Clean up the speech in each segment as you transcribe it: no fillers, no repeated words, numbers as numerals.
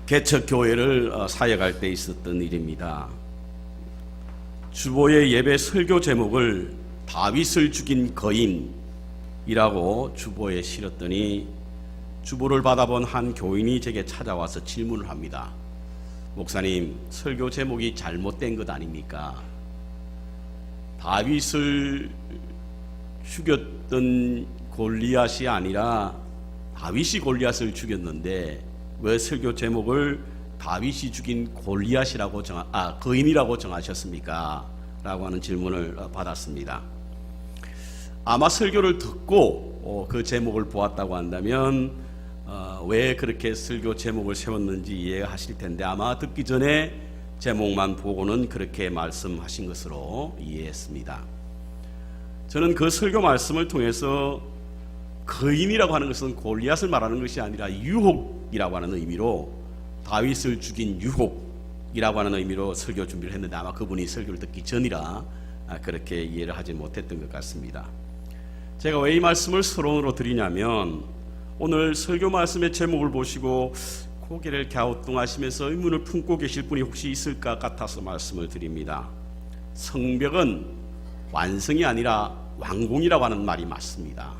개척교회를 사역할 때 있었던 일입니다. 주보의 예배 설교 제목을 다윗을 죽인 거인이라고 주보에 실었더니 주보를 받아본 한 교인이 제게 찾아와서 질문을 합니다. 목사님, 설교 제목이 잘못된 것 아닙니까? 다윗을 죽였던 골리앗이 아니라 다윗이 골리앗을 죽였는데 왜 설교 제목을 다윗이 죽인 골리앗이라고 거인이라고 정하셨습니까? 라고 하는 질문을 받았습니다. 아마 설교를 듣고 그 제목을 보았다고 한다면 왜 그렇게 설교 제목을 세웠는지 이해하실 텐데 아마 듣기 전에 제목만 보고는 그렇게 말씀하신 것으로 이해했습니다. 저는 그 설교 말씀을 통해서 거인이라고 하는 것은 골리앗을 말하는 것이 아니라 유혹이라고 하는 의미로 다윗을 죽인 유혹이라고 하는 의미로 설교 준비를 했는데 아마 그분이 설교를 듣기 전이라 그렇게 이해를 하지 못했던 것 같습니다. 제가 왜 이 말씀을 서론으로 드리냐면 오늘 설교 말씀의 제목을 보시고 고개를 갸우뚱하시면서 의문을 품고 계실 분이 혹시 있을까 같아서 말씀을 드립니다. 성벽은 완성이 아니라 완공이라고 하는 말이 맞습니다.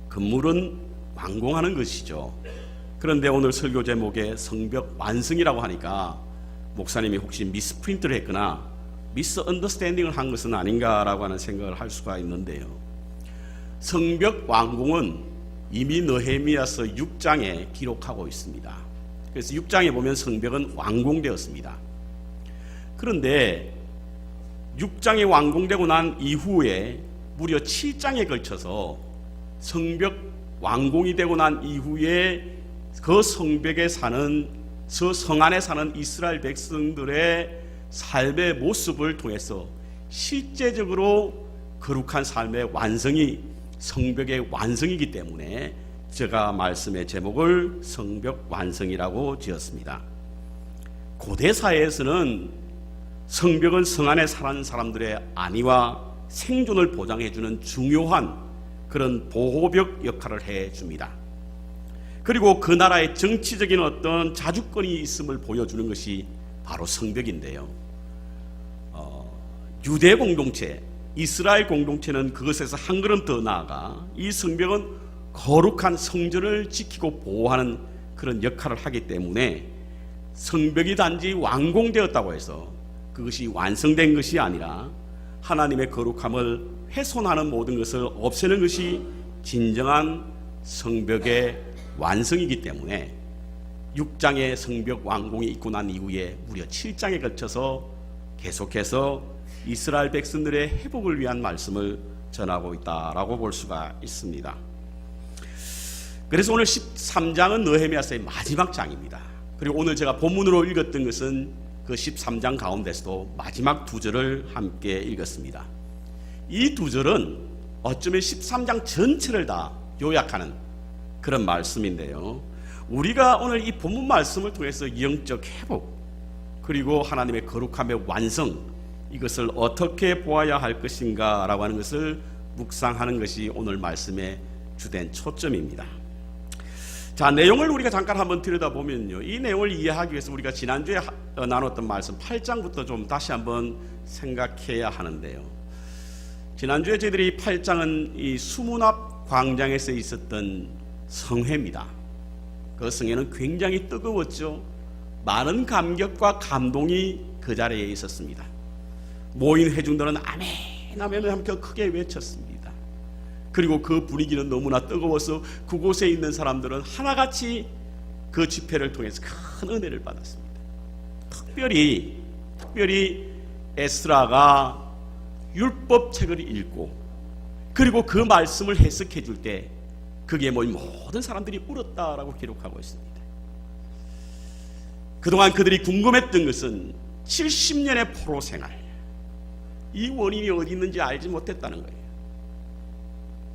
건물은 완공하는 것이죠. 그런데 오늘 설교 제목에 성벽 완성이라고 하니까 목사님이 혹시 미스프린트를 했거나 미스언더스탠딩을 한 것은 아닌가라고 하는 생각을 할 수가 있는데요. 성벽 완공은 이미 느헤미야서 6장에 기록하고 있습니다. 그래서 6장에 보면 성벽은 완공되었습니다. 그런데 6장이 완공되고 난 이후에 무려 7장에 걸쳐서 성벽 완공이 되고 난 이후에 그 성벽에 사는 저 성 안에 사는 이스라엘 백성들의 삶의 모습을 통해서 실제적으로 거룩한 삶의 완성이 성벽의 완성이기 때문에 제가 말씀의 제목을 성벽 완성이라고 지었습니다. 고대 사회에서는 성벽은 성 안에 사는 사람들의 안위와 생존을 보장해주는 중요한 그런 보호벽 역할을 해줍니다. 그리고 그 나라의 정치적인 어떤 자주권이 있음을 보여주는 것이 바로 성벽인데요. 유대 공동체, 이스라엘 공동체는 그것에서 한 걸음 더 나아가 이 성벽은 거룩한 성전을 지키고 보호하는 그런 역할을 하기 때문에 성벽이 단지 완공되었다고 해서 그것이 완성된 것이 아니라 하나님의 거룩함을 훼손하는 모든 것을 없애는 것이 진정한 성벽의 완성이기 때문에 6장의 성벽 완공이 있고 난 이후에 무려 7장에 걸쳐서 계속해서 이스라엘 백성들의 회복을 위한 말씀을 전하고 있다라고 볼 수가 있습니다. 그래서 오늘 13장은 느헤미야서의 마지막 장입니다. 그리고 오늘 제가 본문으로 읽었던 것은 그 13장 가운데서도 마지막 두 절을 함께 읽었습니다. 이 두 절은 어쩌면 13장 전체를 다 요약하는 그런 말씀인데요. 우리가 오늘 이 본문 말씀을 통해서 영적 회복 그리고 하나님의 거룩함의 완성 이것을 어떻게 보아야 할 것인가 라고 하는 것을 묵상하는 것이 오늘 말씀의 주된 초점입니다. 자, 내용을 우리가 잠깐 한번 들여다보면요, 이 내용을 이해하기 위해서 우리가 지난주에 나눴던 말씀 8장부터 좀 다시 한번 생각해야 하는데요. 지난주에 저희들이 8장은 이 수문앞 광장에서 있었던 성회입니다. 그 성회는 굉장히 뜨거웠죠. 많은 감격과 감동이 그 자리에 있었습니다. 모인 회중들은 아멘 아멘 함께 크게 외쳤습니다. 그리고 그 분위기는 너무나 뜨거워서 그곳에 있는 사람들은 하나같이 그 집회를 통해서 큰 은혜를 받았습니다. 특별히 에스라가 율법책을 읽고 그리고 그 말씀을 해석해 줄 때 거기에 모인 모든 사람들이 울었다라고 기록하고 있습니다. 그동안 그들이 궁금했던 것은 70년의 포로 생활, 이 원인이 어디 있는지 알지 못했다는 거예요.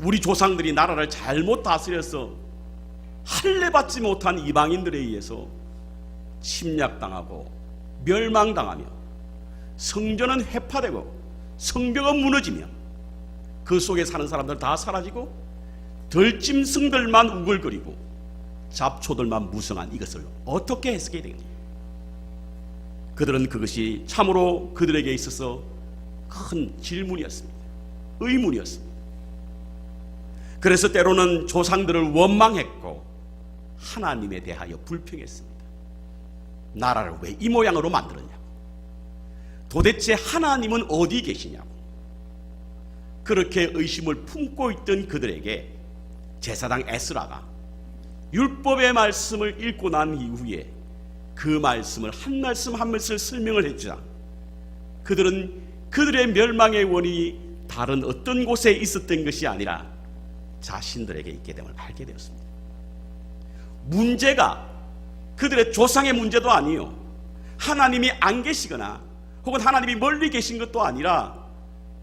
우리 조상들이 나라를 잘못 다스려서 할례받지 못한 이방인들에 의해서 침략당하고 멸망당하며 성전은 회파되고 성벽은 무너지며 그 속에 사는 사람들 다 사라지고 덜짐승들만 우글거리고 잡초들만 무성한 이것을 어떻게 해석해야 되겠냐? 그들은 그것이 참으로 그들에게 있어서 큰 질문이었습니다. 의문이었습니다. 그래서 때로는 조상들을 원망했고 하나님에 대하여 불평했습니다. 나라를 왜 이 모양으로 만들었냐고, 도대체 하나님은 어디 계시냐고, 그렇게 의심을 품고 있던 그들에게 제사장 에스라가 율법의 말씀을 읽고 난 이후에 그 말씀을 한 말씀 한 말씀 설명을 해주자 그들은 그들의 멸망의 원인이 다른 어떤 곳에 있었던 것이 아니라 자신들에게 있게 됨을 알게 되었습니다. 문제가 그들의 조상의 문제도 아니요, 하나님이 안 계시거나 혹은 하나님이 멀리 계신 것도 아니라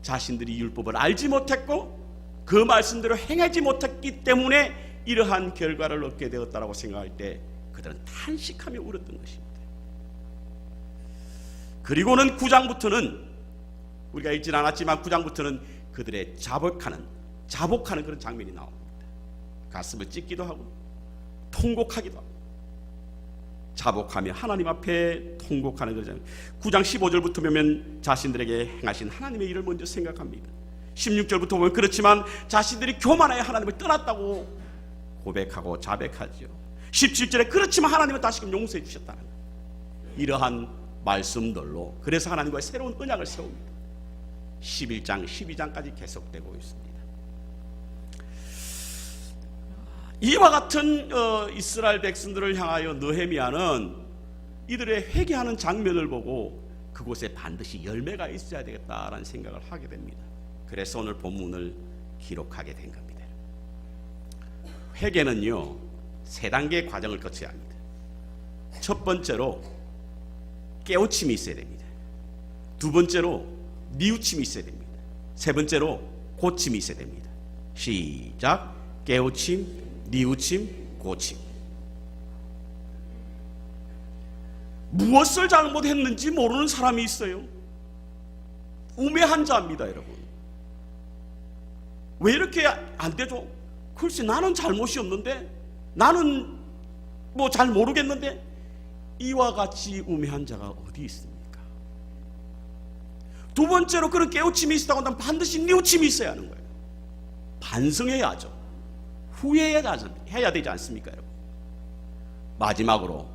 자신들이 율법을 알지 못했고 그 말씀대로 행하지 못했기 때문에 이러한 결과를 얻게 되었다라고 생각할 때 그들은 탄식하며 울었던 것입니다. 그리고는 9장부터는 우리가 읽진 않았지만 9장부터는 그들의 자복하는 그런 장면이 나옵니다. 가슴을 찢기도 하고 통곡하기도 하고 자복하며 하나님 앞에 통곡하는 그런 장면. 9장 15절부터 보면 자신들에게 행하신 하나님의 일을 먼저 생각합니다. 16절부터 보면 그렇지만 자신들이 교만하여 하나님을 떠났다고 고백하고 자백하죠. 17절에 그렇지만 하나님은 다시금 용서해 주셨다는 거예요. 이러한 말씀들로 그래서 하나님과의 새로운 언약을 세웁니다. 11장 12장까지 계속되고 있습니다. 이와 같은 이스라엘 백성들을 향하여 느헤미야는 이들의 회개하는 장면을 보고 그곳에 반드시 열매가 있어야 되겠다라는 생각을 하게 됩니다. 그래서 오늘 본문을 기록하게 된 겁니다. 회개는요, 세 단계의 과정을 거쳐야 합니다. 첫 번째로 깨우침이 있어야 됩니다. 두 번째로 뉘우침이 있어야 됩니다. 세 번째로 고침이 있어야 됩니다. 시작. 깨우침, 뉘우침, 고침. 무엇을 잘못했는지 모르는 사람이 있어요. 우매한 자입니다, 여러분. 왜 이렇게 안 되죠? 글쎄, 나는 잘못이 없는데, 나는 뭐 잘 모르겠는데, 이와 같이 우매한 자가 어디 있습니까? 두 번째로 그런 깨우침이 있다고 한다면 반드시 뉘우침이 있어야 하는 거예요. 반성해야 하죠. 후회해야 되지 않습니까, 여러분? 마지막으로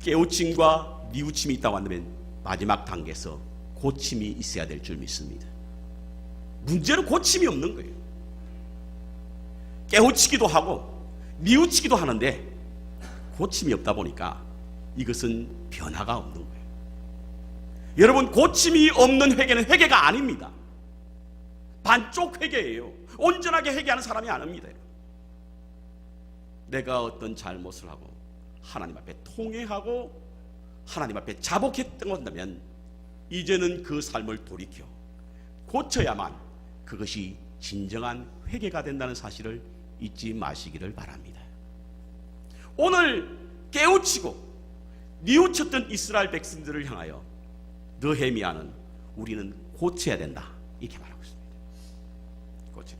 깨우침과 뉘우침이 있다고 한다면 마지막 단계에서 고침이 있어야 될 줄 믿습니다. 문제는 고침이 없는 거예요. 깨우치기도 하고 뉘우치기도 하는데 고침이 없다 보니까 이것은 변화가 없는 거예요. 여러분, 고침이 없는 회개는 회개가 아닙니다. 반쪽 회개예요. 온전하게 회개하는 사람이 아닙니다. 내가 어떤 잘못을 하고 하나님 앞에 통회하고 하나님 앞에 자복했던 것이라면 이제는 그 삶을 돌이켜 고쳐야만 그것이 진정한 회개가 된다는 사실을 잊지 마시기를 바랍니다. 오늘 깨우치고 뉘우쳤던 이스라엘 백성들을 향하여 느헤미야는 우리는 고쳐야 된다, 이렇게 말하고 있습니다. 고쳐.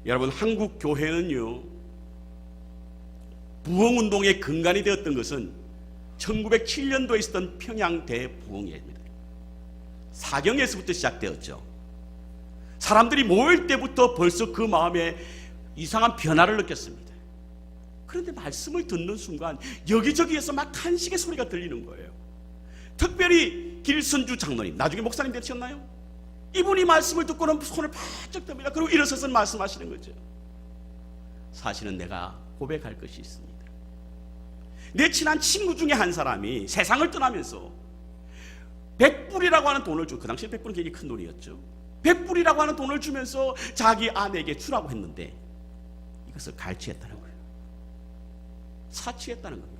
여러분, 한국 교회는요, 부흥운동의 근간이 되었던 것은 1907년도에 있었던 평양 대부흥회입니다. 사경에서부터 시작되었죠. 사람들이 모일 때부터 벌써 그 마음에 이상한 변화를 느꼈습니다. 그런데 말씀을 듣는 순간 여기저기에서 막 탄식의 소리가 들리는 거예요. 특별히 길선주 장로님, 나중에 목사님 되셨나요? 이분이 말씀을 듣고는 손을 바짝 듭니다. 그리고 일어서서 말씀하시는 거죠. 사실은 내가 고백할 것이 있습니다. 내 친한 친구 중에 한 사람이 세상을 떠나면서 100불이라고 하는 돈을 그 당시에 100불은 굉장히 큰 돈이었죠. 100불이라고 하는 돈을 주면서 자기 아내에게 주라고 했는데 이것을 갈취했다는 거예요. 사치했다는 겁니다.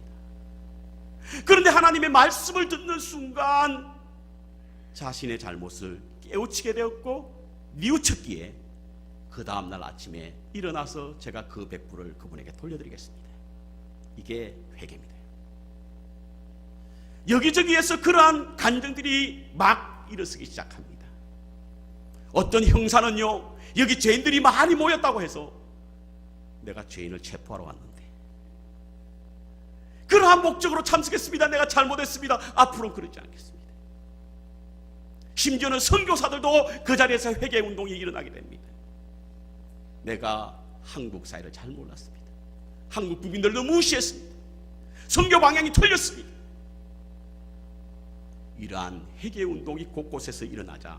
그런데 하나님의 말씀을 듣는 순간 자신의 잘못을 깨우치게 되었고 뉘우쳤기에 그 다음날 아침에 일어나서 제가 그 100불을 그분에게 돌려드리겠습니다. 이게 회개입니다. 여기저기에서 그러한 간증들이 막 일어서기 시작합니다. 어떤 형사는요, 여기 죄인들이 많이 모였다고 해서 내가 죄인을 체포하러 왔는데 그러한 목적으로 참석했습니다. 내가 잘못했습니다. 앞으로 그러지 않겠습니다. 심지어는 선교사들도 그 자리에서 회개운동이 일어나게 됩니다. 내가 한국 사회를 잘 몰랐습니다. 한국 국민들도 무시했습니다. 선교 방향이 틀렸습니다. 이러한 회개운동이 곳곳에서 일어나자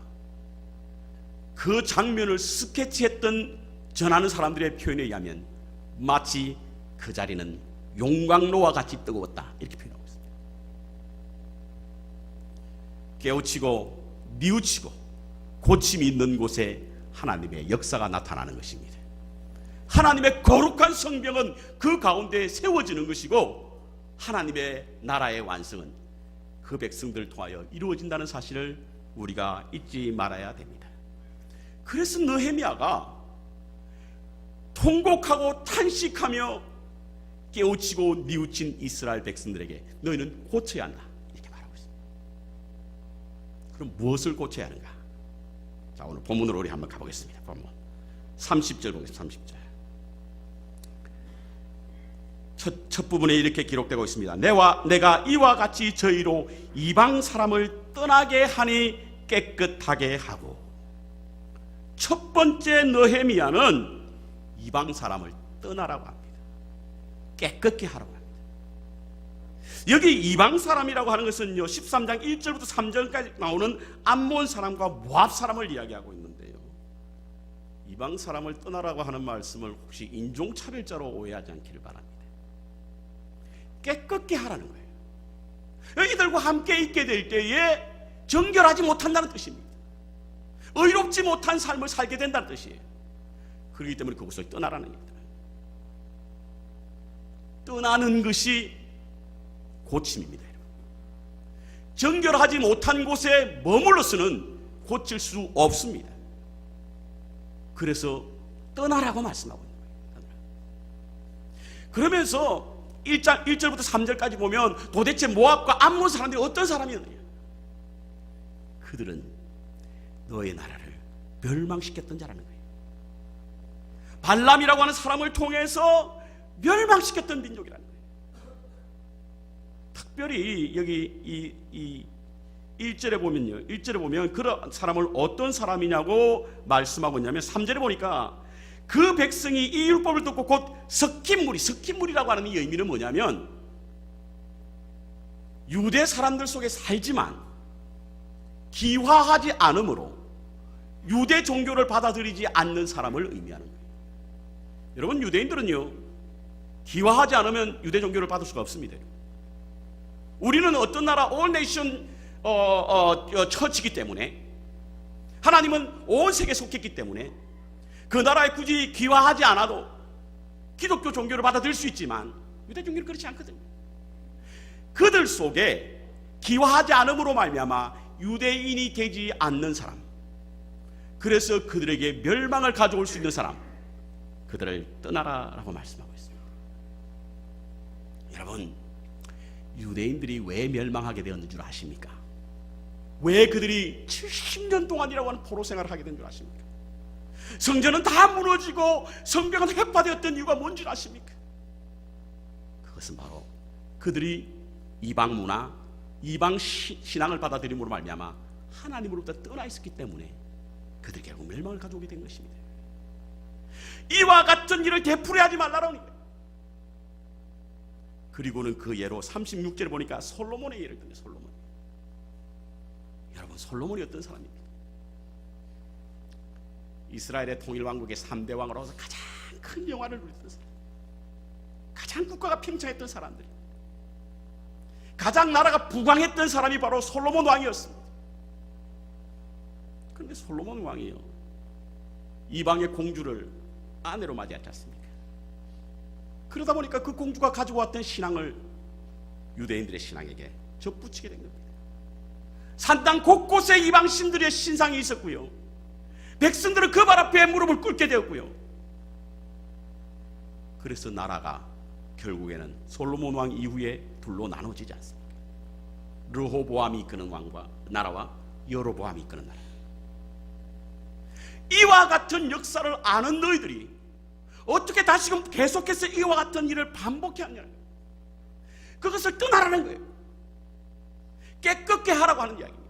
그 장면을 스케치했던 전하는 사람들의 표현에 의하면 마치 그 자리는 용광로와 같이 뜨거웠다 이렇게 표현하고 있습니다. 깨우치고 뉘우치고 고침이 있는 곳에 하나님의 역사가 나타나는 것입니다. 하나님의 거룩한 성벽은 그 가운데 세워지는 것이고 하나님의 나라의 완성은 그 백성들을 통하여 이루어진다는 사실을 우리가 잊지 말아야 됩니다. 그래서 느헤미야가 통곡하고 탄식하며 깨우치고 뉘우친 이스라엘 백성들에게 너희는 고쳐야 한다 이렇게 말하고 있습니다. 그럼 무엇을 고쳐야 하는가? 자, 오늘 본문으로 우리 한번 가보겠습니다. 본문 30절 보겠습니다. 30절 첫 부분에 이렇게 기록되고 있습니다. 내가 이와 같이 저희로 이방 사람을 떠나게 하니 깨끗하게 하고. 첫 번째 느헤미야는 이방 사람을 떠나라고 합니다. 깨끗게 하라고 합니다. 여기 이방 사람이라고 하는 것은요 13장 1절부터 3절까지 나오는 암몬 사람과 모압 사람을 이야기하고 있는데요, 이방 사람을 떠나라고 하는 말씀을 혹시 인종차별자로 오해하지 않기를 바랍니다. 깨끗게 하라는 거예요. 이들과 함께 있게 될 때에 정결하지 못한다는 뜻입니다. 의롭지 못한 삶을 살게 된다는 뜻이에요. 그렇기 때문에 그곳을 떠나라는 겁니다. 떠나는 것이 고침입니다. 정결하지 못한 곳에 머물러서는 고칠 수 없습니다. 그래서 떠나라고 말씀하고 있는 거예요. 그러면서 1절부터 3절까지 보면 도대체 모압과 암몬 사람들이 어떤 사람이었느냐? 그들은 너의 나라를 멸망시켰던 자라는 거예요. 발람이라고 하는 사람을 통해서 멸망시켰던 민족이라는 거예요. 특별히 여기 이 1절에 보면 그런 사람을 어떤 사람이냐고 말씀하고 있냐면 3절에 보니까 그 백성이 이 율법을 듣고 곧 석힌물이라고 하는 이 의미는 뭐냐면 유대 사람들 속에 살지만 기화하지 않으므로 유대 종교를 받아들이지 않는 사람을 의미하는 거예요. 여러분, 유대인들은요 기화하지 않으면 유대 종교를 받을 수가 없습니다. 우리는 어떤 나라 all nation 처치이기 때문에, 하나님은 온 세계에 속했기 때문에 그 나라에 굳이 기화하지 않아도 기독교 종교를 받아들일 수 있지만 유대 종교는 그렇지 않거든요. 그들 속에 기화하지 않음으로 말미암아 유대인이 되지 않는 사람, 그래서 그들에게 멸망을 가져올 수 있는 사람, 그들을 떠나라라고 말씀하고 있습니다. 여러분, 유대인들이 왜 멸망하게 되었는 줄 아십니까? 왜 그들이 70년 동안이라고 하는 포로 생활을 하게 된 줄 아십니까? 성전은 다 무너지고 성벽은 획파되었던 이유가 뭔지 아십니까? 그것은 바로 그들이 이방 문화, 이방 신앙을 받아들임으로 말미암아 하나님으로부터 떠나 있었기 때문에 그들이 결국 멸망을 가져오게 된 것입니다. 이와 같은 일을 되풀이하지 말라라는 거예요. 그리고는 그 예로 36절에 보니까 솔로몬의 예를 듭니다. 솔로몬. 여러분, 솔로몬이 어떤 사람입니까? 이스라엘의 통일왕국의 3대 왕으로서 가장 큰 영화를 누렸던 사람, 가장 국가가 팽창했던 사람들, 가장 나라가 부강했던 사람이 바로 솔로몬 왕이었습니다. 그런데 솔로몬 왕이요 이방의 공주를 아내로 맞이하지 않습니까? 그러다 보니까 그 공주가 가지고 왔던 신앙을 유대인들의 신앙에게 접붙이게 된 겁니다. 산땅 곳곳에 이방 신들의 신상이 있었고요, 백성들은 그 발 앞에 무릎을 꿇게 되었고요. 그래서 나라가 결국에는 솔로몬 왕 이후에 둘로 나눠지지 않습니까? 르호보암이 이끄는 왕과 나라와 여로보암이 이끄는 나라. 이와 같은 역사를 아는 너희들이 어떻게 다시금 계속해서 이와 같은 일을 반복해 하냐는 거예요. 그것을 떠나라는 거예요. 깨끗게 하라고 하는 이야기입니다.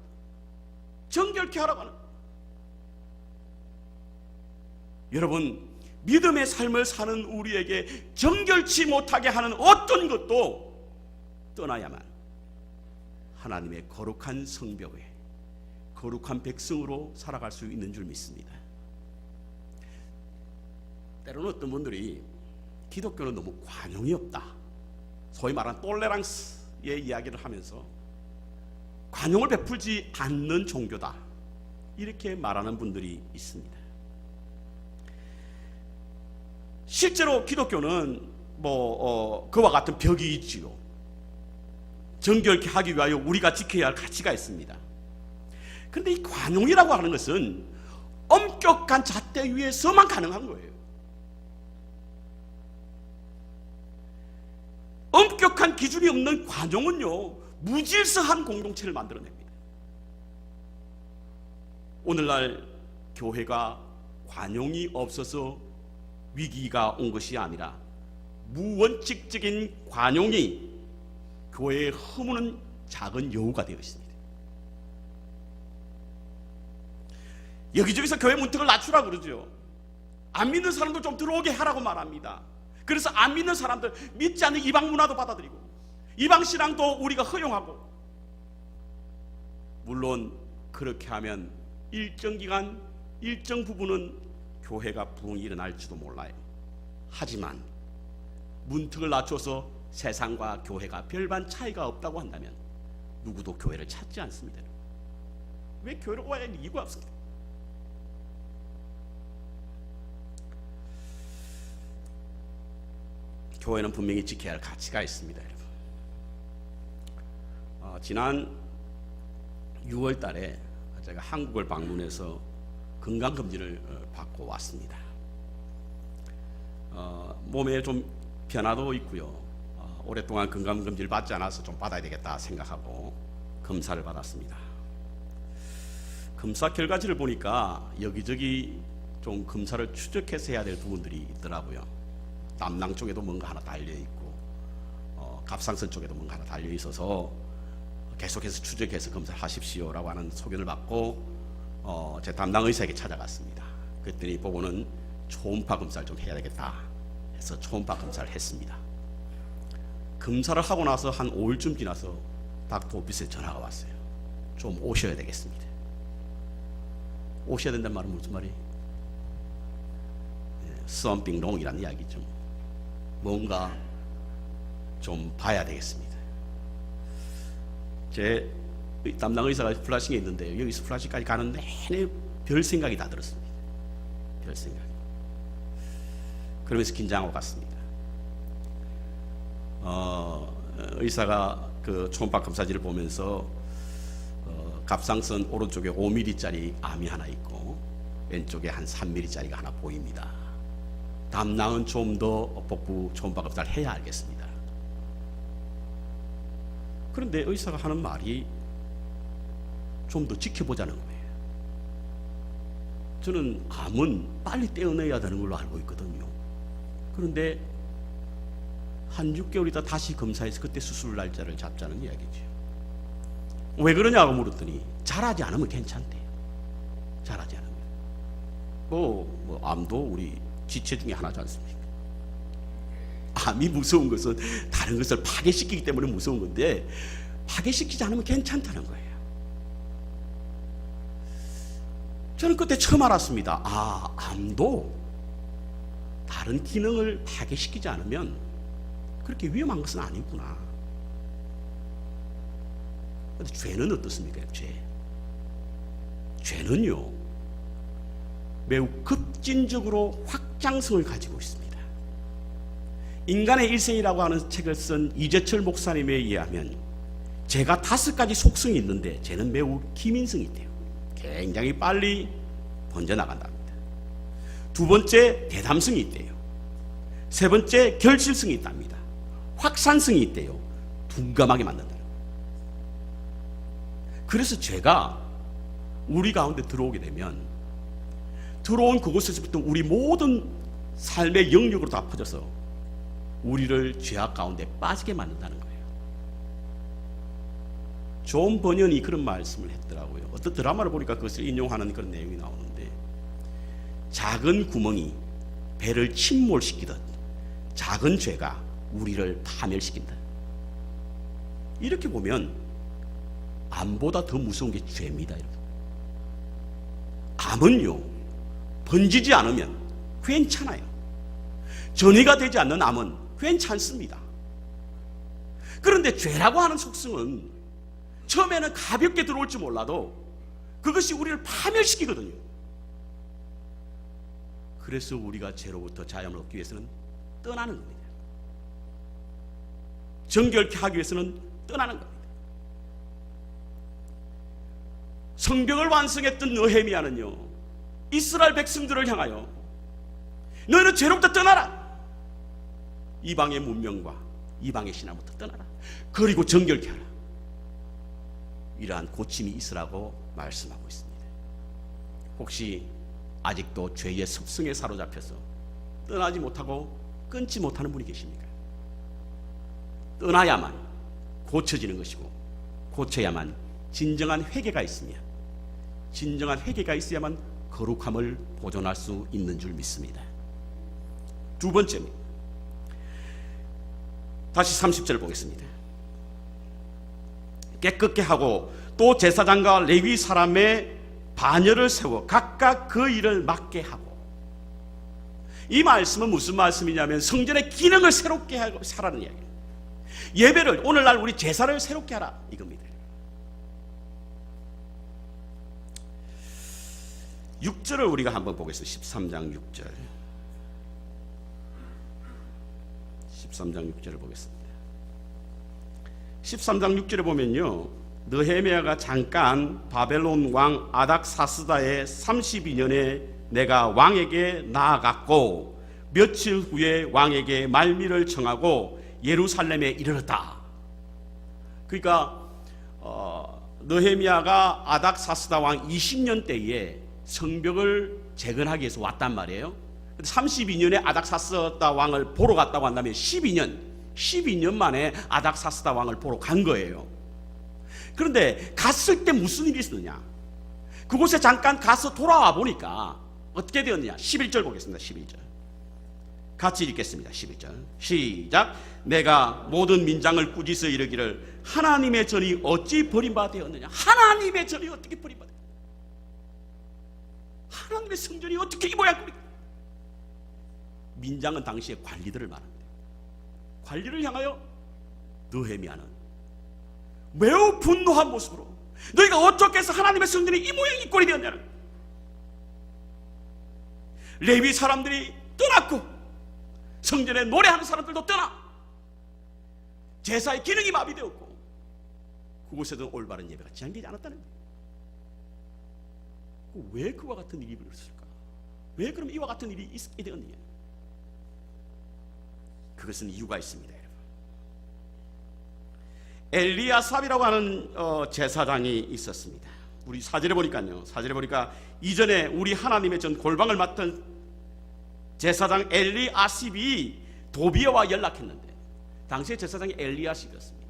정결케 하라고 하는 거예요. 여러분, 믿음의 삶을 사는 우리에게 정결치 못하게 하는 어떤 것도 떠나야만 하나님의 거룩한 성벽에 거룩한 백성으로 살아갈 수 있는 줄 믿습니다. 때로는 어떤 분들이 기독교는 너무 관용이 없다, 소위 말하는 톨레랑스의 이야기를 하면서 관용을 베풀지 않는 종교다, 이렇게 말하는 분들이 있습니다. 실제로 기독교는 그와 같은 벽이 있지요. 정결케 하기 위하여 우리가 지켜야 할 가치가 있습니다. 그런데 이 관용이라고 하는 것은 엄격한 잣대 위에서만 가능한 거예요. 엄격한 기준이 없는 관용은요, 무질서한 공동체를 만들어냅니다. 오늘날 교회가 관용이 없어서 위기가 온 것이 아니라 무원칙적인 관용이 교회에 허무는 작은 여우가 되어 있습니다. 여기저기서 교회 문턱을 낮추라고 그러죠. 안 믿는 사람도 좀 들어오게 하라고 말합니다. 그래서 안 믿는 사람들, 믿지 않는 이방 문화도 받아들이고 이방 신앙도 우리가 허용하고, 물론 그렇게 하면 일정 기간, 일정 부분은 교회가 부흥이 일어날지도 몰라요. 하지만 문턱을 낮춰서 세상과 교회가 별반 차이가 없다고 한다면 누구도 교회를 찾지 않습니다. 왜 교회로 와야 하는 이유가 없습니다. 교회는 분명히 지켜야 할 가치가 있습니다, 여러분. 지난 6월 달에 제가 한국을 방문해서 건강검진을 받고 왔습니다. 몸에 좀 변화도 있고요. 오랫동안 건강검진을 받지 않아서 좀 받아야 되겠다 생각하고 검사를 받았습니다. 검사 결과지를 보니까 여기저기 좀 검사를 추적해서 해야 될 부분들이 있더라고요. 남낭 쪽에도 뭔가 하나 달려있고 갑상선 쪽에도 뭔가 하나 달려있어서 계속해서 추적해서 검사를 하십시오라고 하는 소견을 받고 제 담당 의사에게 찾아갔습니다. 그랬더니 보고는 초음파 검사를 좀 해야 되겠다 해서 초음파 검사를 했습니다. 검사를 하고 나서 한 5일쯤 지나서 닥터 오피스에 전화가 왔어요. 좀 오셔야 되겠습니다. 오셔야 된다는 말은 무슨 말이에요? something wrong이라는 이야기죠. 뭔가 좀 봐야 되겠습니다. 제 담당 의사가 플라싱에 있는데요, 여기서 플라싱까지 가는 내내 별 생각이 다 들었습니다. 별 생각. 그러면서 긴장하고 갔습니다. 의사가 그 초음파 검사지를 보면서 갑상선 오른쪽에 5mm짜리 암이 하나 있고 왼쪽에 한 3mm짜리가 하나 보입니다. 담낭은 좀 더 복부 초음파 검사를 해야 알겠습니다. 그런데 의사가 하는 말이 좀 더 지켜보자는 거예요. 저는 암은 빨리 떼어내야 되는 걸로 알고 있거든요. 그런데 한 6개월 있다 다시 검사해서 그때 수술 날짜를 잡자는 이야기죠. 왜 그러냐고 물었더니 잘하지 않으면 괜찮대요. 잘하지 않으면. 뭐 암도 우리 지체 중에 하나지 않습니까? 암이 무서운 것은 다른 것을 파괴시키기 때문에 무서운 건데 파괴시키지 않으면 괜찮다는 거예요. 저는 그때 처음 알았습니다. 암도 다른 기능을 파괴시키지 않으면 그렇게 위험한 것은 아니구나. 그런데 죄는 어떻습니까? 죄는요, 매우 급진적으로 확장성을 가지고 있습니다. 인간의 일생이라고 하는 책을 쓴 이재철 목사님에 의하면 죄가 5가지 속성이 있는데 죄는 매우 기민성이 있대요. 굉장히 빨리 번져나간답니다. 2번째, 대담성이 있대요. 3번째, 결실성이 있답니다. 확산성이 있대요. 둔감하게 만든다. 그래서 죄가 우리 가운데 들어오게 되면 들어온 그곳에서부터 우리 모든 삶의 영역으로 다 퍼져서 우리를 죄악 가운데 빠지게 만든다는 거예요. 존 버년이 그런 말씀을 했더라고요. 어떤 드라마를 보니까 그것을 인용하는 그런 내용이 나오는데, 작은 구멍이 배를 침몰시키듯 작은 죄가 우리를 파멸시킨다. 이렇게 보면 암보다 더 무서운 게 죄입니다, 여러분. 암은요, 번지지 않으면 괜찮아요. 전이가 되지 않는 암은 괜찮습니다. 그런데 죄라고 하는 속성은 처음에는 가볍게 들어올지 몰라도 그것이 우리를 파멸시키거든요. 그래서 우리가 죄로부터 자유함을 얻기 위해서는 떠나는 겁니다. 정결케 하기 위해서는 떠나는 겁니다. 성벽을 완성했던 느헤미야는요, 이스라엘 백성들을 향하여 너희는 죄로부터 떠나라. 이방의 문명과 이방의 신앙부터 떠나라. 그리고 정결케 하라. 이러한 고침이 있으라고 말씀하고 있습니다. 혹시 아직도 죄의 습성에 사로잡혀서 떠나지 못하고 끊지 못하는 분이 계십니까? 떠나야만 고쳐지는 것이고, 고쳐야만 진정한 회개가 있으며, 진정한 회개가 있어야만 거룩함을 보존할 수 있는 줄 믿습니다. 두 번째는 다시 30절 보겠습니다. 깨끗게 하고 또 제사장과 레위 사람의 반열을 세워 각각 그 일을 맡게 하고. 이 말씀은 무슨 말씀이냐면 성전의 기능을 새롭게 하고 하라는 이야기예요. 예배를, 오늘날 우리 제사를 새롭게 하라, 이겁니다. 6절을 우리가 한번 보겠습니다. 13장 6절. 13장 6절을 보겠습니다. 13장 6절에 보면요, 느헤미야가 잠깐 바벨론 왕 아닥사스다의 32년에 내가 왕에게 나아갔고 며칠 후에 왕에게 말미를 청하고 예루살렘에 이르렀다. 그러니까 느헤미야가 아닥사스다 왕 20년 때에 성벽을 재건하기 위해서 왔단 말이에요. 32년에 아닥사스다 왕을 보러 갔다고 한다면 12년 만에 아닥사스다 왕을 보러 간 거예요. 그런데 갔을 때 무슨 일이 있었느냐? 그곳에 잠깐 가서 돌아와 보니까 어떻게 되었느냐? 11절 보겠습니다. 11절 같이 읽겠습니다. 11절 시작. 내가 모든 민장을 꾸짖어 이르기를 하나님의 전이 어찌 버림받아 되었느냐? 하나님의 전이 어떻게 버림받아? 하나님의 성전이 어떻게 이 모양입니까? 민장은 당시에 관리들을 말합니다. 관리를 향하여 느헤미야는 매우 분노한 모습으로 너희가 어떻게 해서 하나님의 성전이 이 모양 이 꼴이 되었냐는, 레위 사람들이 떠났고 성전에 노래하는 사람들도 떠나 제사의 기능이 마비되었고 그곳에도 올바른 예배가 지향되지 않았다는 거예요. 왜 그와 같은 일이 벌어졌을까? 왜 그럼 이와 같은 일이 있게 되었느냐? 그것은 이유가 있습니다, 여러분. 엘리야삽이라고 하는 제사장이 있었습니다. 우리 사절에 보니까 이전에 우리 하나님의 전 골방을 맡은 제사장 엘리아십이 도비야와 연락했는데 당시에 제사장이 엘리아십이었습니다.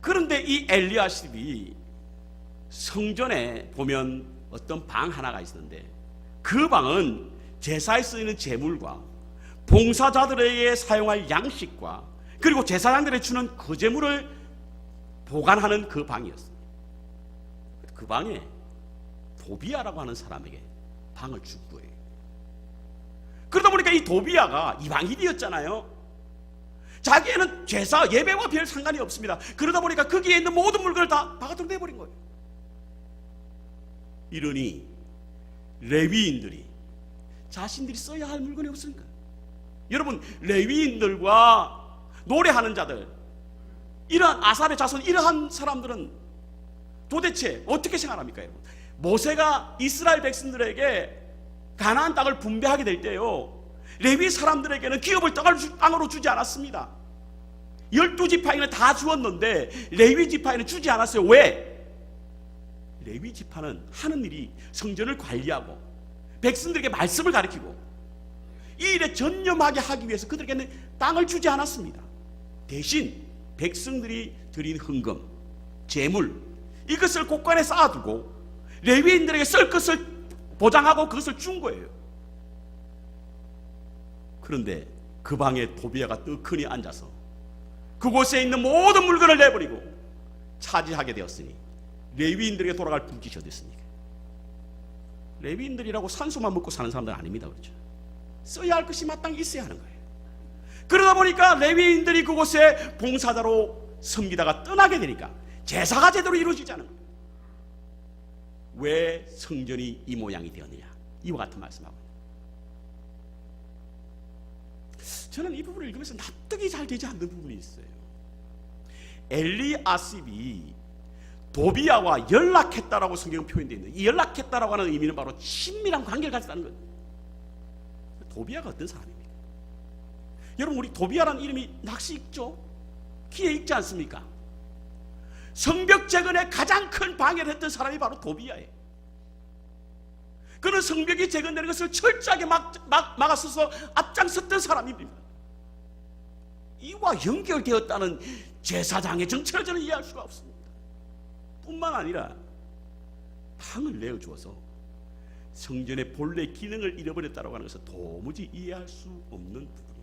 그런데 이 엘리아십이 성전에 보면 어떤 방 하나가 있었는데 그 방은 제사에 쓰이는 제물과 봉사자들에게 사용할 양식과 그리고 제사장들에 주는 그 제물을 보관하는 그 방이었습니다. 그 방에 도비야라고 하는 사람에게 방을 준 거예요. 그러다 보니까 이 도비야가 이방인이었잖아요. 자기에는 제사 예배와 별 상관이 없습니다. 그러다 보니까 거기에 있는 모든 물건을 다 바깥으로 내버린 거예요. 이러니 레위인들이 자신들이 써야 할 물건이 없으니까, 여러분, 레위인들과 노래하는 자들, 이러한 아삽의 자손, 이러한 사람들은 도대체 어떻게 생각합니까? 여러분, 모세가 이스라엘 백성들에게 가나안 땅을 분배하게 될 때요, 레위 사람들에게는 기업을 땅으로 주지 않았습니다. 12지파에는 다 주었는데 레위 지파에는 주지 않았어요. 왜? 레위 지파는 하는 일이 성전을 관리하고 백성들에게 말씀을 가르치고 이 일에 전념하게 하기 위해서 그들에게는 땅을 주지 않았습니다. 대신 백성들이 드린 헌금, 재물, 이것을 곳간에 쌓아두고 레위인들에게 쓸 것을 보장하고 그것을 준 거예요. 그런데 그 방에 도비아가 떡하니 앉아서 그곳에 있는 모든 물건을 내버리고 차지하게 되었으니 레위인들에게 돌아갈 분깃이 어디 있습니까? 레위인들이라고 산소만 먹고 사는 사람들은 아닙니다. 그렇죠? 써야 할 것이 마땅히 있어야 하는 거예요. 그러다 보니까 레위인들이 그곳에 봉사자로 섬기다가 떠나게 되니까 제사가 제대로 이루어지지 않은 거예요. 왜 성전이 이 모양이 되었느냐? 이와 같은 말씀하고 저는 이 부분을 읽으면서 납득이 잘 되지 않는 부분이 있어요. 엘리아십이 도비아와 연락했다라고 성경은 표현되어 있는데 이 연락했다라고 하는 의미는 바로 친밀한 관계를 가졌다는 거예요. 도비아가 어떤 사람입니까? 여러분, 우리 도비아라는 이름이 낚시 읽죠? 귀에 읽지 않습니까? 성벽 재건에 가장 큰 방해를 했던 사람이 바로 도비아예요. 그는 성벽이 재건되는 것을 철저하게 막아서서 앞장섰던 사람입니다. 이와 연결되었다는 제사장의 정체를 저는 이해할 수가 없습니다. 뿐만 아니라 방을 내어주어서 성전의 본래 기능을 잃어버렸다고 하는 것은 도무지 이해할 수 없는 부분입니다.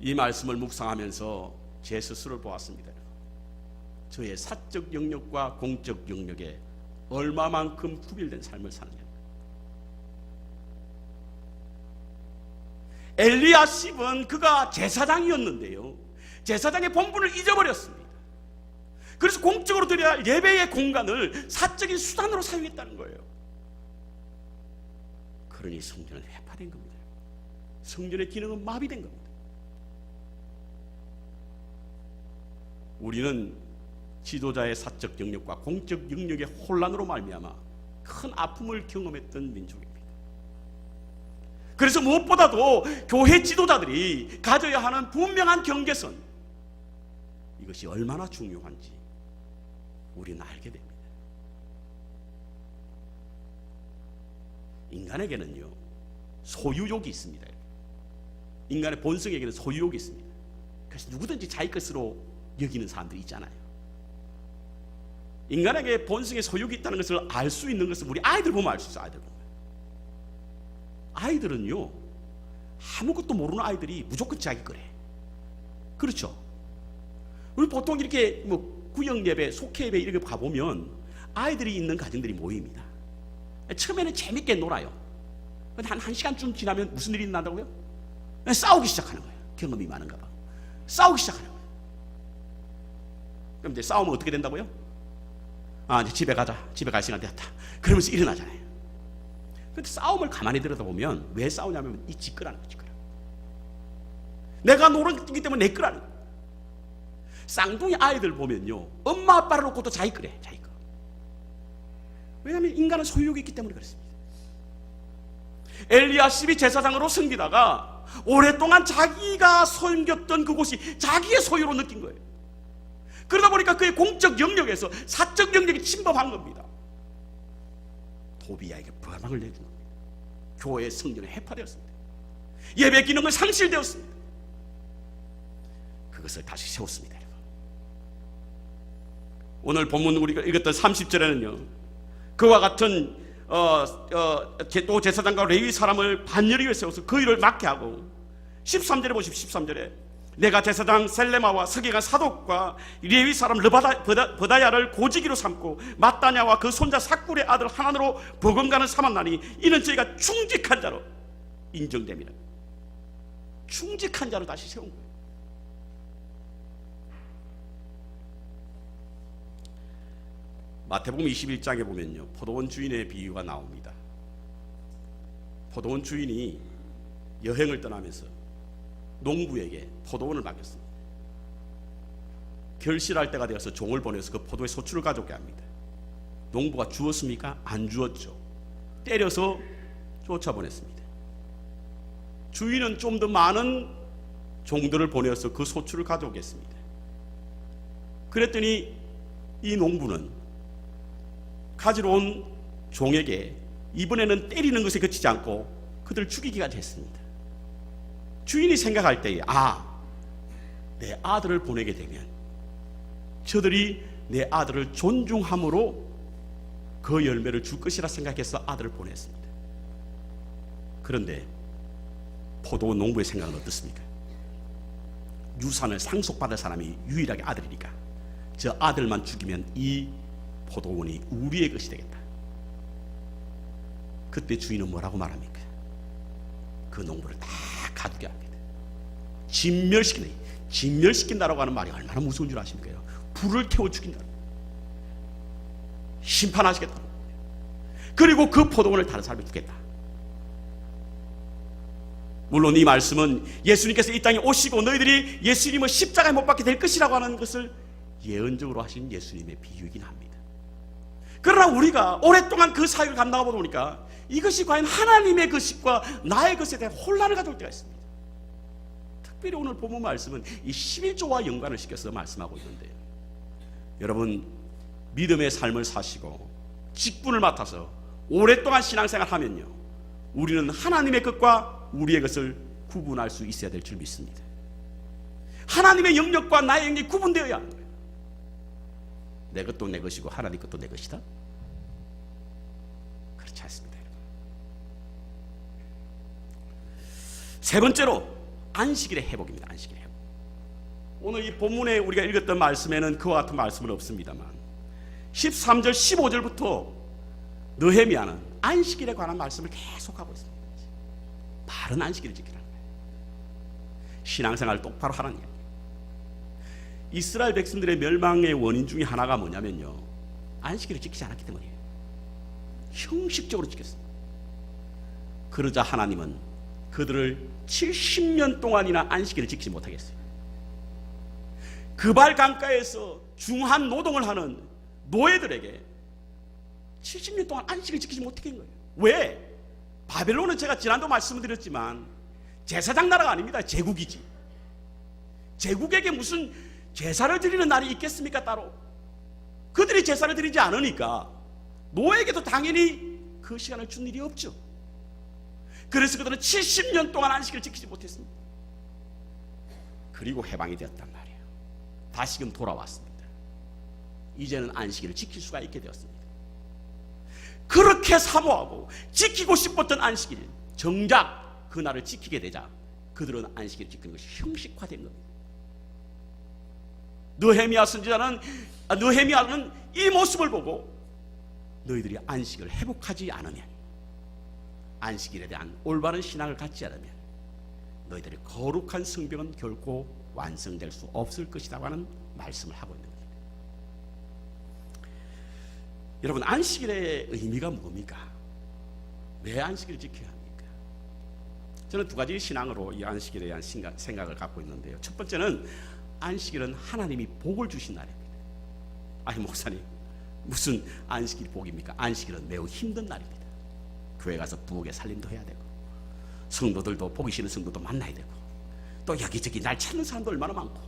이 말씀을 묵상하면서 제 스스로를 보았습니다. 저의 사적 영역과 공적 영역에 얼마만큼 구별된 삶을 사느냐. 엘리야십은 그가 제사장이었는데요, 제사장의 본분을 잊어버렸습니다. 그래서 공적으로 드려야 할 예배의 공간을 사적인 수단으로 사용했다는 거예요. 그러니 성전은 해파된 겁니다. 성전의 기능은 마비된 겁니다. 우리는 지도자의 사적 영역과 공적 영역의 혼란으로 말미암아 큰 아픔을 경험했던 민족입니다. 그래서 무엇보다도 교회 지도자들이 가져야 하는 분명한 경계선, 이것이 얼마나 중요한지 우리는 알게 됩니다. 인간에게는요, 소유욕이 있습니다. 인간의 본성에게는 소유욕이 있습니다. 그래서 누구든지 자기 것으로 여기는 사람들이 있잖아요. 인간에게 본성에 소유욕이 있다는 것을 알 수 있는 것은 우리 아이들 보면 알 수 있어요. 아이들 보면. 아이들은요, 아무것도 모르는 아이들이 무조건 자기 거래. 그렇죠? 우리 보통 이렇게 뭐 구역 예배, 속회 예배 이렇게 가보면 아이들이 있는 가정들이 모입니다. 처음에는 재밌게 놀아요. 한 1시간쯤 지나면 무슨 일이 난다고요? 싸우기 시작하는 거예요. 경험이 많은가 봐. 싸우기 시작하는 거예요. 그럼 이제 싸우면 어떻게 된다고요? 아, 이제 집에 가자. 집에 갈 시간 됐다. 그러면서 일어나잖아요. 근데 싸움을 가만히 들여다보면 왜 싸우냐면 이 지 거라는 거지. 내가 놀았기 때문에 내 거라는 거예요. 쌍둥이 아이들 보면요, 엄마 아빠를 놓고도 자기 거래. 자기 거. 왜냐하면 인간은 소유욕이 있기 때문에 그렇습니다. 엘리야십이 제사장으로 섬기다가 오랫동안 자기가 섬겼던 그곳이 자기의 소유로 느낀 거예요. 그러다 보니까 그의 공적 영역에서 사적 영역이 침범한 겁니다. 도비아에게 벌망을 내준 겁니다. 교회의 성전은 해파되었습니다. 예배 기능은 상실되었습니다. 그것을 다시 세웠습니다. 여러분. 오늘 본문 우리가 읽었던 30절에는요, 그와 같은 또 제사장과 레위 사람을 반열에 위해 세워서 그 일을 맡게 하고, 13절에 보십시오. 13절에 내가 제사장 셀레마와 서기관 사독과 레위 사람 버다야를 고지기로 삼고 마따냐와 그 손자 삭굴의 아들 하나로 버금가는 삼았나니 이는 저희가 충직한 자로 인정됩니다. 충직한 자로 다시 세운 거예요. 마태복음 21장에 보면요, 포도원 주인의 비유가 나옵니다. 포도원 주인이 여행을 떠나면서 농부에게 포도원을 맡겼습니다. 결실할 때가 되어서 종을 보내서 그 포도의 소출을 가져오게 합니다. 농부가 주었습니까? 안 주었죠. 때려서 쫓아보냈습니다. 주인은 좀 더 많은 종들을 보내서 그 소출을 가져오겠습니다. 그랬더니 이 농부는 가지러 온 종에게 이번에는 때리는 것에 그치지 않고 그들을 죽이기까지 했습니다. 주인이 생각할 때에 내 아들을 보내게 되면 저들이 내 아들을 존중함으로 그 열매를 줄 것이라 생각해서 아들을 보냈습니다. 그런데 포도원 농부의 생각은 어떻습니까? 유산을 상속받을 사람이 유일하게 아들이니까 저 아들만 죽이면 이 포도원이 우리의 것이 되겠다. 그때 주인은 뭐라고 말합니까? 그 농부를 다 가두게 합니다. 진멸시킨다라고 하는 말이 얼마나 무서운 줄 아십니까? 불을 태워 죽인다. 심판하시겠다. 그리고 그 포도원을 다른 사람이 주겠다. 물론 이 말씀은 예수님께서 이 땅에 오시고 너희들이 예수님을 십자가에 못 박게 될 것이라고 하는 것을 예언적으로 하신 예수님의 비유이긴 합니다. 그러나 우리가 오랫동안 그 사역을 감당하고 보니까 이것이 과연 하나님의 것과 나의 것에 대한 혼란을 가져올 때가 있습니다. 특별히 오늘 본문 말씀은 이 11조와 연관을 시켜서 말씀하고 있는데, 여러분 믿음의 삶을 사시고 직분을 맡아서 오랫동안 신앙생활 하면요, 우리는 하나님의 것과 우리의 것을 구분할 수 있어야 될 줄 믿습니다. 하나님의 영역과 나의 영역이 구분되어야 하는 거예요. 내 것도 내 것이고 하나님 것도 내 것이다? 그렇지 않습니다. 세 번째로 안식일의 회복입니다. 안식일의 회복. 오늘 이 본문에 우리가 읽었던 말씀에는 그와 같은 말씀은 없습니다만 13절 15절부터 느헤미야는 안식일에 관한 말씀을 계속하고 있습니다. 바른 안식일을 지키라는 거예요. 신앙생활을 똑바로 하라는 이야기. 이스라엘 백성들의 멸망의 원인 중에 하나가 뭐냐면요, 안식일을 지키지 않았기 때문이에요. 형식적으로 지켰습니다. 그러자 하나님은 그들을 70년 동안이나 안식일을 지키지 못하게 했어요. 그발 강가에서 중한 노동을 하는 노예들에게 70년 동안 안식을 지키지 못하게 한 거예요. 왜? 바벨론은 제가 지난도 말씀드렸지만 제사장 나라가 아닙니다. 제국이지. 제국에게 무슨 제사를 드리는 날이 있겠습니까? 따로 그들이 제사를 드리지 않으니까 노예에게도 당연히 그 시간을 준 일이 없죠. 그래서 그들은 70년 동안 안식을 지키지 못했습니다. 그리고 해방이 되었단 말이에요. 다시금 돌아왔습니다. 이제는 안식일을 지킬 수가 있게 되었습니다. 그렇게 사모하고 지키고 싶었던 안식일, 정작 그날을 지키게 되자 그들은 안식일을 지키는 것이 형식화된 겁니다. 느헤미야는 이 모습을 보고 너희들이 안식을 회복하지 않으면, 안식일에 대한 올바른 신앙을 갖지 않으면 너희들의 거룩한 성벽은 결코 완성될 수 없을 것이라고 하는 말씀을 하고 있는 겁니다. 여러분, 안식일의 의미가 뭡니까? 왜 안식일을 지켜야 합니까? 저는 두 가지 신앙으로 이 안식일에 대한 생각을 갖고 있는데요. 첫 번째는 안식일은 하나님이 복을 주신 날입니다. 아니 목사님, 무슨 안식일이 복입니까? 안식일은 매우 힘든 날입니다. 교회 가서 부엌에 살림도 해야 되고, 성도들도 보기 싫은 성도도 만나야 되고, 또 여기저기 날 찾는 사람도 얼마나 많고,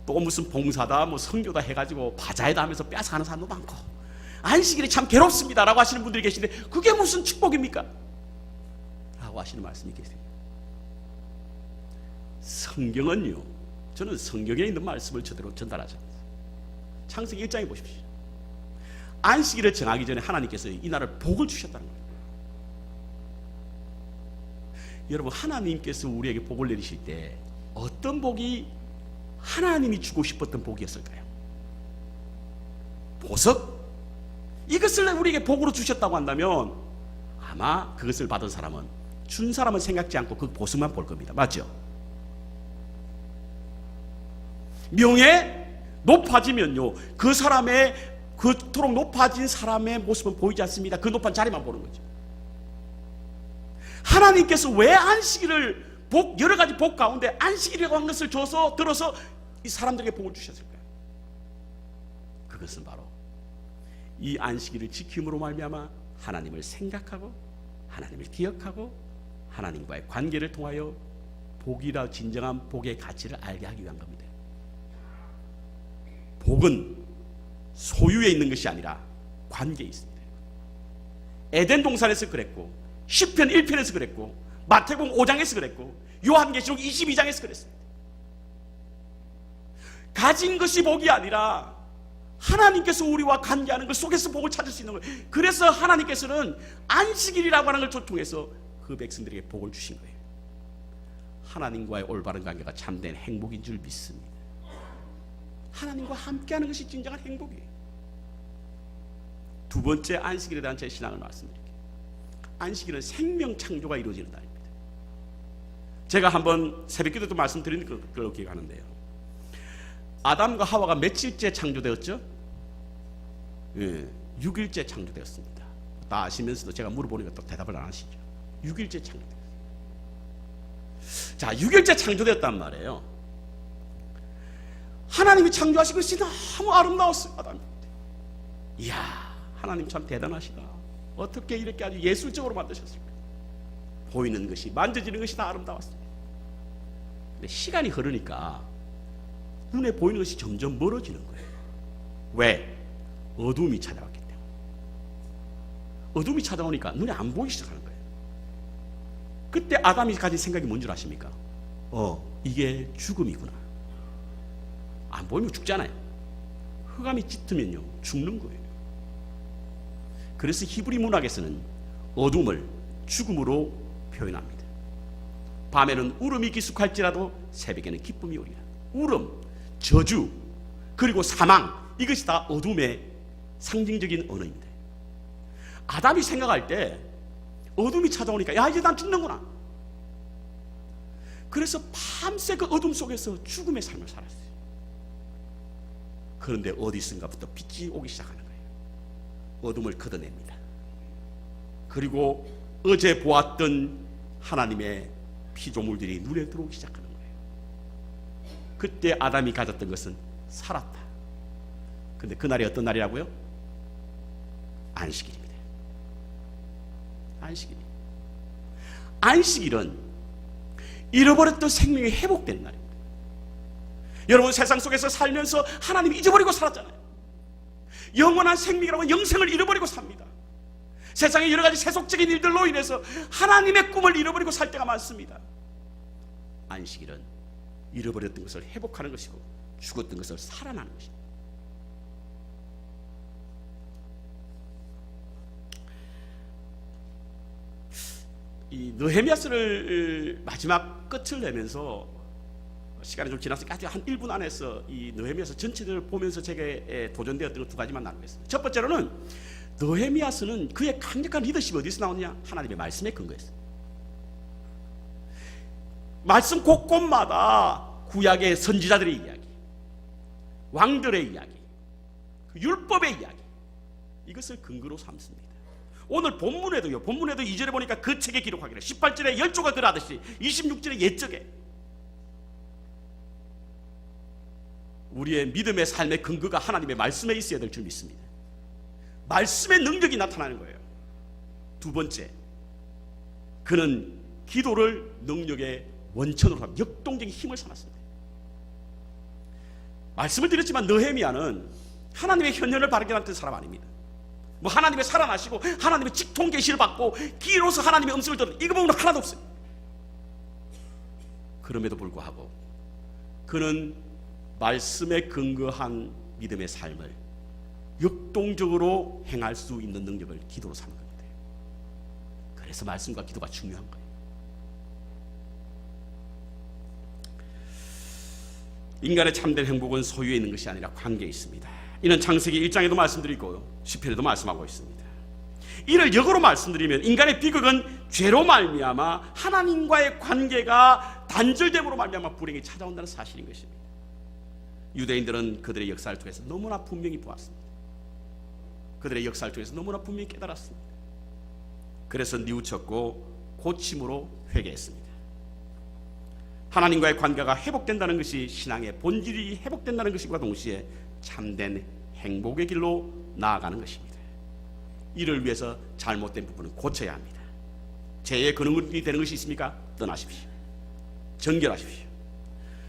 또 무슨 봉사다 뭐 성교다 해가지고 바자회다 하면서 뺏어가는 사람도 많고, 안식일이 참 괴롭습니다 라고 하시는 분들이 계신데 그게 무슨 축복입니까? 라고 하시는 말씀이 계세요. 성경은요, 저는 성경에 있는 말씀을 저대로 전달하지 않습니다. 창세기 1장에 보십시오. 안식일을 정하기 전에 하나님께서 이 날을 복을 주셨다는 거예요. 여러분, 하나님께서 우리에게 복을 내리실 때 어떤 복이 하나님이 주고 싶었던 복이었을까요? 보석? 이것을 우리에게 복으로 주셨다고 한다면 아마 그것을 받은 사람은 준 사람은 생각지 않고 그 보석만 볼 겁니다. 맞죠? 명예? 높아지면요, 그 사람의 그토록 높아진 사람의 모습은 보이지 않습니다. 그 높은 자리만 보는 거죠. 하나님께서 왜 안식일을 여러 가지 복 가운데 안식일이라고 한 것을 들어서 이 사람들에게 복을 주셨을까요? 그것은 바로 이 안식일을 지킴으로 말미암아 하나님을 생각하고 하나님을 기억하고 하나님과의 관계를 통하여 복이라 진정한 복의 가치를 알게 하기 위한 겁니다. 복은 소유에 있는 것이 아니라 관계에 있습니다. 에덴 동산에서 그랬고, 시편 1편에서 그랬고, 마태복음 5장에서 그랬고, 요한계시록 22장에서 그랬습니다. 가진 것이 복이 아니라 하나님께서 우리와 관계하는 것 속에서 복을 찾을 수 있는 거예요. 그래서 하나님께서는 안식일이라고 하는 걸 통해서 그 백성들에게 복을 주신 거예요. 하나님과의 올바른 관계가 참된 행복인 줄 믿습니다. 하나님과 함께하는 것이 진정한 행복이에요. 두 번째, 안식일에 대한 제 신앙을 말씀드릴게요. 안식일은 생명 창조가 이루어지는 날입니다. 제가 한번 새벽기도 도 말씀드린 걸로 기억하는데요. 아담과 하와가 며칠째 창조되었죠? 6일째 창조되었습니다. 다 아시면서도 제가 물어보니까 또 대답을 안 하시죠. 6일째 창조되었습니다. 자, 6일째 창조되었단 말이에요. 하나님이 창조하신 것이 너무 아름다웠어요. 아담한테. 이야, 하나님 참 대단하시다. 어떻게 이렇게 아주 예술적으로 만드셨을까? 보이는 것이, 만져지는 것이 다 아름다웠습니다. 근데 시간이 흐르니까 눈에 보이는 것이 점점 멀어지는 거예요. 왜? 어둠이 찾아왔기 때문에. 어둠이 찾아오니까 눈에 안 보이기 시작하는 거예요. 그때 아담이 가진 생각이 뭔 줄 아십니까? 이게 죽음이구나. 안 보이면 죽잖아요. 흑암이 짙으면요, 죽는 거예요. 그래서 히브리 문학에서는 어둠을 죽음으로 표현합니다. 밤에는 울음이 기숙할지라도 새벽에는 기쁨이 오리라. 울음, 저주, 그리고 사망, 이것이 다 어둠의 상징적인 언어입니다. 아담이 생각할 때 어둠이 찾아오니까 야, 이제 난 죽는구나. 그래서 밤새 그 어둠 속에서 죽음의 삶을 살았어요. 그런데 어디선가부터 빛이 오기 시작하는 거예요. 어둠을 걷어냅니다. 그리고 어제 보았던 하나님의 피조물들이 눈에 들어오기 시작하는 거예요. 그때 아담이 가졌던 것은 살았다. 근데 그날이 어떤 날이라고요? 안식일입니다. 안식일은 잃어버렸던 생명이 회복되는 날입니다. 여러분, 세상 속에서 살면서 하나님 잊어버리고 살았잖아요. 영원한 생명이라고 영생을 잃어버리고 삽니다. 세상의 여러 가지 세속적인 일들로 인해서 하나님의 꿈을 잃어버리고 살 때가 많습니다. 안식일은 잃어버렸던 것을 회복하는 것이고 죽었던 것을 살아나는 것입니다. 이 느헤미야서를 마지막 끝을 내면서 시간이 좀 지났으니까 아주 한 1분 안에서 이 느헤미야서 전체를 보면서 제게 도전되었던 것 두 가지만 나누겠습니다. 첫 번째로는 느헤미야서는 그의 강력한 리더십이 어디서 나오느냐? 하나님의 말씀에 근거했어요. 말씀 곳곳마다 구약의 선지자들의 이야기, 왕들의 이야기, 율법의 이야기, 이것을 근거로 삼습니다. 오늘 본문에도요, 본문에도 2절에 보니까 그 책에 기록하기를 18절에 열조가 그러하듯이 26절에 옛적에 우리의 믿음의 삶의 근거가 하나님의 말씀에 있어야 될 줄 믿습니다. 말씀의 능력이 나타나는 거예요. 두 번째, 그는 기도를 능력의 원천으로 하고 역동적인 힘을 삼았습니다. 말씀을 드렸지만 느헤미야는 하나님의 현현을 발견했던 사람 아닙니다. 뭐 하나님의 살아나시고 하나님의 직통 계시를 받고 귀로서 하나님의 음성을 들은 이거 보면 하나도 없어요. 그럼에도 불구하고 그는 말씀에 근거한 믿음의 삶을 역동적으로 행할 수 있는 능력을 기도로 삼는 겁니다. 그래서 말씀과 기도가 중요한 거예요. 인간의 참된 행복은 소유에 있는 것이 아니라 관계에 있습니다. 이는 창세기 1장에도 말씀드리고 시편에도 말씀하고 있습니다. 이를 역으로 말씀드리면 인간의 비극은 죄로 말미암아 하나님과의 관계가 단절됨으로 말미암아 불행이 찾아온다는 사실인 것입니다. 유대인들은 그들의 역사를 통해서 너무나 분명히 보았습니다. 그들의 역사를 통해서 너무나 분명히 깨달았습니다. 그래서 뉘우쳤고 고침으로 회개했습니다. 하나님과의 관계가 회복된다는 것이 신앙의 본질이 회복된다는 것과 동시에 참된 행복의 길로 나아가는 것입니다. 이를 위해서 잘못된 부분은 고쳐야 합니다. 죄의 근원이 되는 것이 있습니까? 떠나십시오. 정결하십시오.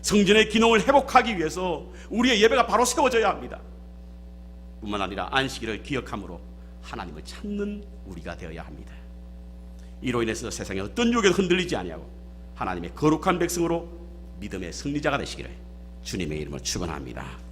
성전의 기능을 회복하기 위해서 우리의 예배가 바로 세워져야 합니다. 뿐만 아니라 안식일을 기억함으로 하나님을 찾는 우리가 되어야 합니다. 이로 인해서 세상의 어떤 유혹에도 흔들리지 아니하고 하나님의 거룩한 백성으로 믿음의 승리자가 되시기를 주님의 이름으로 축원합니다.